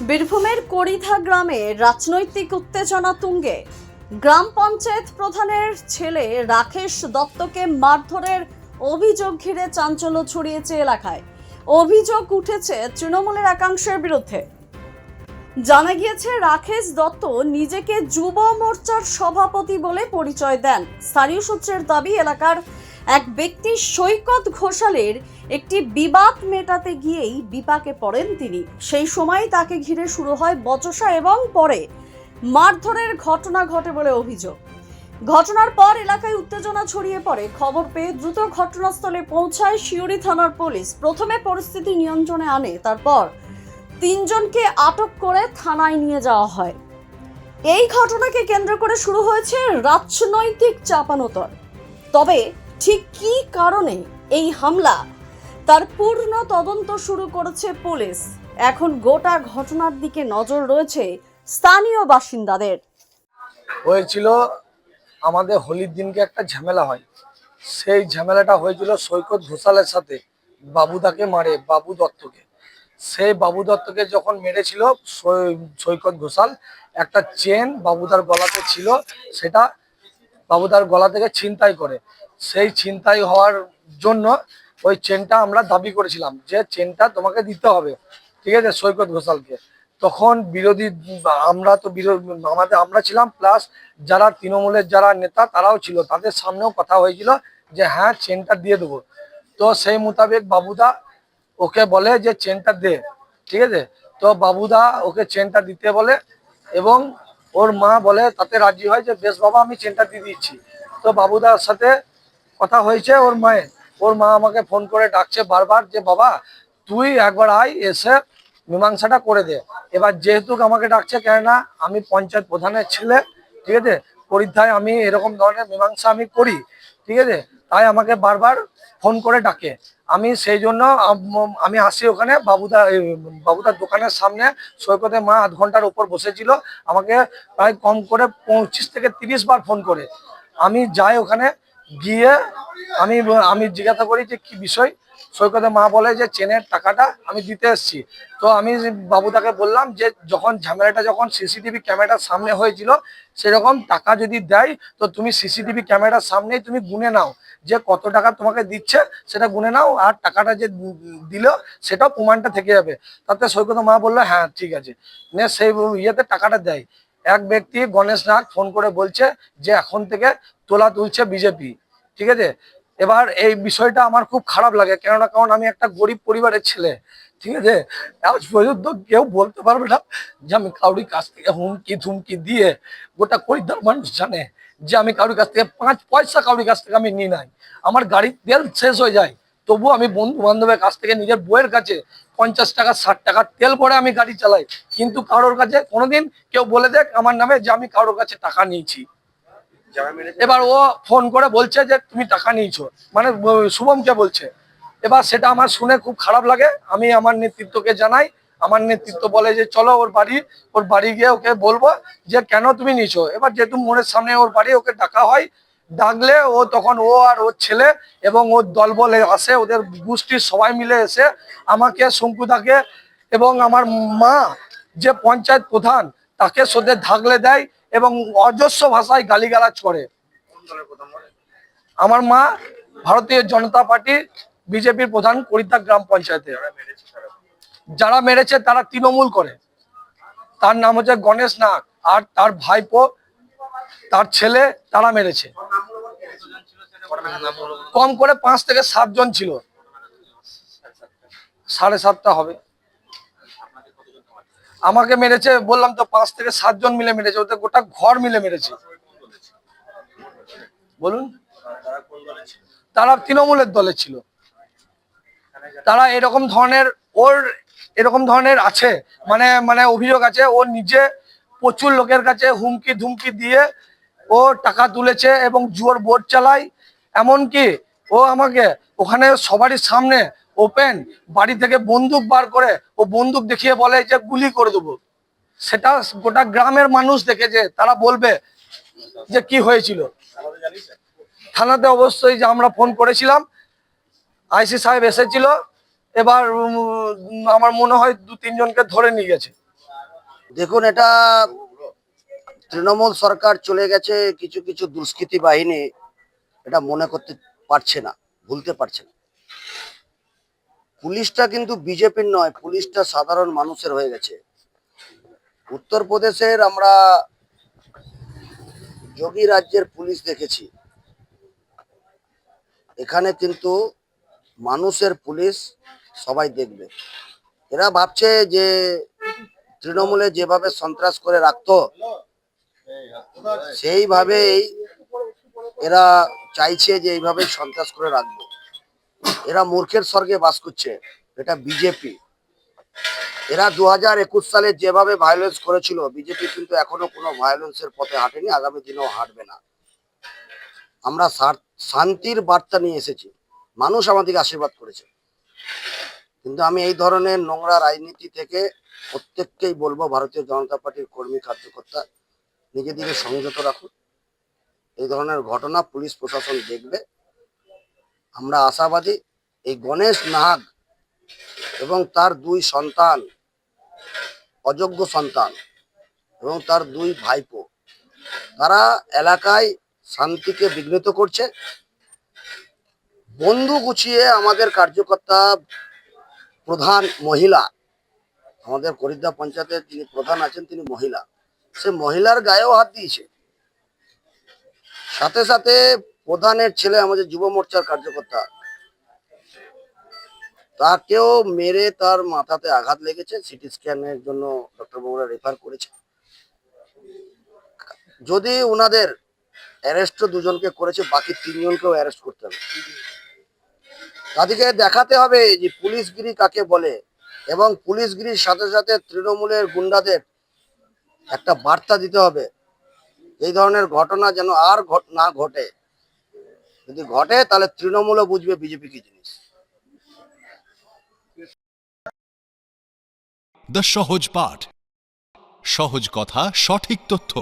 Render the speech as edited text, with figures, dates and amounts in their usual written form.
বীরভূমের করিধা গ্রামে রাজনৈতিক উত্তেজনা তুঙ্গে। গ্রাম পঞ্চায়েত প্রধানের ছেলে রাকেশ দত্তকে মারধরের অভিযোগ ঘিরে চাঞ্চল্য ছড়িয়েছে এলাকায়। অভিযোগ উঠেছে তৃণমূলের একাংশের বিরুদ্ধে। জানা গিয়েছে রাকেশ দত্ত নিজেকে যুব মোর্চার সভাপতি বলে পরিচয় দেন। স্থানীয় সূত্রের দাবি, এলাকার এক ব্যক্তি সৈকত ঘোষালের একটি বিবাদ মেটাতে গিয়েই বিপাকে পড়েন তিনি। সেই সময় তাকে ঘিরে শুরু হয় বচসা এবং পরে মারধরের ঘটনা ঘটে বলে অভিযোগ। ঘটনার পর এলাকায় উত্তেজনা ছড়িয়ে পড়ে। খবর পেয়ে দ্রুত ঘটনাস্থলে পৌঁছায় সিউড়ি থানার পুলিশ। প্রথমে পরিস্থিতি নিয়ন্ত্রণে আনে, তারপর তিনজনকে আটক করে থানায় নিয়ে যাওয়া হয়। এই ঘটনাকে কেন্দ্র করে শুরু হয়েছে রাজনৈতিক চাপানোতর। তবে ঠিক কী কারণে এই হামলা, তার পূর্ণ তদন্ত শুরু করেছে পুলিশ। এখন গোটা ঘটনার দিকে নজর রয়েছে স্থানীয় বাসিন্দাদের। হয়েছিল আমাদের হোলির দিনকে একটা ঝামেলা হয়। সেই ঝামেলাটা হয়েছিল সৈকত ঘোষালের সাথে। বাবুদাকে মারে, বাবু দত্তকে। সেই বাবু দত্তকে যখন মেরেছিল সৈকত ঘোষাল, একটা চেন বাবুদার গলাতে ছিল, সেটা বাবুদার গলা থেকে ছিনতাই করে। সেই ছিনতাই হওয়ার জন্য ওই চেনটা আমরা দাবি করেছিলাম যে চেনটা তোমাকে দিতে হবে, ঠিক আছে, সৈকত ঘোষালকে। তখন বিরোধী আমরা ছিলাম, প্লাস যারা তৃণমূলের যারা নেতা তারাও ছিল, তাদের সামনেও কথা হয়েছিল যে হ্যাঁ চেনটা দিয়ে দেবো। তো সেই মোতাবেক বাবুদা ওকে বলে যে চেনটা দে, ঠিক আছে। তো বাবুদা ওকে চেনটা দিতে বলে এবং ওর মা বলে, তাতে রাজি হয় যে বেশ বাবা, আমি চেনটা দিয়ে দিচ্ছি। তো বাবুদার সাথে কথা হয়েছে ওর মা আমাকে ফোন করে ডাকছে বারবার যে বাবা তুই একবার আয়, এসে মীমাংসাটা করে দে। এবার যেহেতু আমাকে ডাকছে, কেননা আমি পঞ্চায়েত প্রধানের ছেলে, ঠিক আছে, পরীক্ষায় আমি এরকম ধরনের মীমাংসা আমি করি, ঠিক আছে, তাই আমাকে বারবার ফোন করে ডাকে। আমি সেই জন্য আমি আসি ওখানে। বাবুদার দোকানের সামনে সৈকতের মা আধ ঘন্টার উপর বসেছিল। আমাকে প্রায় কম করে 25 থেকে 30 বার ফোন করে। আমি যাই ওখানে, গিয়ে আমি জিজ্ঞাসা করি যে কি বিষয়। সৈকতের মা বলে যে চেনের টাকাটা আমি দিতে এসেছি। তো আমি বাবুদাকে বললাম যে যখন ঝামেলাটা যখন সিসিটিভি ক্যামেরার সামনে হয়েছিল, সেরকম টাকা যদি দেয় তো তুমি সিসিটিভি ক্যামেরার সামনেই তুমি গুনে নাও যে কত টাকা তোমাকে দিচ্ছে, সেটা গুনে নাও, আর টাকাটা যে দিল সেটাও প্রমাণটা থেকে যাবে। তাতে সৈকতের মা বললো হ্যাঁ ঠিক আছে, নে সেই ইয়েতে টাকাটা দেয়। এক ব্যক্তি গণেশ নাগ ফোন করে বলছে যে এখন থেকে তোলা তুলছে বিজেপি, ঠিক আছে। এবার এই বিষয়টা আমার খুব খারাপ লাগে, কারণ আমি একটা গরিব পরিবারের ছেলে, ঠিক আছে। আজ পর্যন্ত কেউ বলতে পারবে না যে আমি কাউরির কাছ থেকে হুমকি ধুমকি দিয়ে, গোটা করিদার মানুষ জানে যে আমি কাউরির কাছ থেকে 5 পয়সা কাউরির কাছ থেকে আমি নিই নাই। আমার গাড়ির তেল শেষ হয়ে যায়, তবু আমি বন্ধু বান্ধবের কাছ থেকে, নিজের বইয়ের কাছে 50 টাকা 60 টাকা তেল ভরে আমি গাড়ি চালাই, কিন্তু কারোর কাছে কোনোদিন কেউ বলে দেখ আমার নামে যে আমি কারোর কাছে টাকা নিয়েছি। এবার ও ফোন করে বলছে যে তুমি টাকা নিয়েছো, মানে শুভমকে বলছে। এবার সেটা আমার শুনে খুব খারাপ লাগে। আমি আমার নেতৃত্বকে জানাই, আমার নেতৃত্ব বলে যে চলো ওর বাড়ি গিয়ে ওকে বলবো যে কেন তুমি নিয়েছো। এবার যেহেতু মোড়ের সামনে ওর বাড়ি, ওকে ডাকা হয়। ডাকলে ও তখন ও আর ওর ছেলে এবং ওর দলবলে আসে, ওদের গোষ্ঠীর সবাই মিলে এসে আমাকে, শঙ্কুদাকে এবং আমার মা যে পঞ্চায়েত প্রধান তাকে সোদে ধাগলে দেয় এবং অজস্র ভাষায় গালিগালাজ করে। আমার মা ভারতীয় জনতা পার্টি বিজেপির প্রধান করিতা গ্রাম পঞ্চায়েতে। যারা মেরেছে তারা তৃণমূল করে। তার নাম হচ্ছে গণেশ নাগ, আর তার ভাইপো, তার ছেলে, তারা মেরেছে। কম করে 5 থেকে 7 জন ছিল, 7:30টা হবে। আমাকে মেরেছে বললাম তো, 5 থেকে 7 জন মিলে মেরেছে, ওদের গোটা ঘর মিলে মেরেছে। বলুন, তারা তৃণমূলের দলে ছিল। তারা এরকম ধরনের আছে, মানে অভিযোগ আছে। ও নিজে প্রচুর লোকের কাছে হুমকি ধুমকি দিয়ে ও টাকা তুলেছে এবং জুয়ার বোর্ড চালায়। এমনকি ও আমাকে ওখানে সবারই সামনে ওপেন বাড়ি থেকে বন্দুক বার করে ও বন্দুক দেখিয়ে বলে যে গুলি করে দেবো। সেটা গোটা গ্রামের মানুষ দেখেছে, তারা বলবে যে কি হয়েছিল। থানাতে অবশ্যই যে আমরা ফোন করেছিলাম, আইসি সাহেব এসেছিল। এবার আমার মনে হয় 2-3 জনকে ধরে নিয়ে গেছে। দেখুন, এটা তৃণমূল সরকার চলে গেছে, কিছু কিছু দুষ্কৃতী বাহিনী এটা মনে করতে পারছে না, ভুলতে পারছে না। পুলিশটা কিন্তু বিজেপির নয়, পুলিশটা সাধারণ মানুষের হয়ে গেছে। উত্তরপ্রদেশের আমরা যোগী রাজ্যের পুলিশ দেখেছি, এখানে কিন্তু মানুষের পুলিশ সবাই দেখবে। এরা ভাবছে যে তৃণমূলে যেভাবে সন্ত্রাস করে রাখতো সেইভাবেই এরা চাইছে যে এইভাবে সন্ত্রাস করে রাখবো। এরা মূর্খের স্বর্গে বাস করছে, এটা বিজেপি। এরা 2021 সালে যেভাবে ভায়োলেন্স করেছিল, বিজেপি কিন্তু এখনো কোনো ভায়োলেন্সের পথে হাঁটেনি, আগামী দিনেও হাঁটবে না। আমরা শান্তির বার্তা নিয়ে এসেছি, মানুষ আমাদেরকে আশীর্বাদ করেছে। কিন্তু আমি এই ধরনের নোংরা রাজনীতি থেকে প্রত্যেককেই বলবো, ভারতীয় জনতা পার্টির কর্মী কার্যকর্তা নিজেদেরকে সংযত রাখুন। এই ধরনের ঘটনা পুলিশ প্রশাসন দেখবে। আমরা আশাবাদী এই গণেশ নাগ এবং তার 2 সন্তান, অযোগ্য সন্তান এবং তার 2 ভাইপো, তারা এলাকায় শান্তিকে বিঘ্নিত করছে। বন্দুক গুছিয়ে আমাদের কার্যকর্তা, প্রধান মহিলা, আমাদের করিদ্দা পঞ্চায়েতের যিনি প্রধান আছেন তিনি মহিলা, সে মহিলার গায়েও হাত দিয়েছে। সাথে সাথে প্রধানের ছেলে, আমাদের যুব মোর্চার কার্যকর্তা, তাকেও মেরে তার মাথাতে আঘাত লেগেছে। সিটি স্ক্যানের জন্য ডক্টর বাবুরা রেফার করেছে। যদি ওনাদের অ্যারেস্ট 2 জনকে করেছে, বাকি 3 জনকেও অ্যারেস্ট করতে হবে। তাদেরকে দেখাতে হবে যে পুলিশগিরি কাকে বলে, এবং পুলিশগিরির সাথে সাথে তৃণমূলের গুন্ডাদের একটা বার্তা দিতে হবে, এই ধরনের ঘটনা যেন আর না ঘটে। যদি ঘটে তাহলে তৃণমূলও বুঝবে বিজেপি কি জিনিস। দ্য সহজ পাঠ, সহজ কথা, সঠিক তথ্য।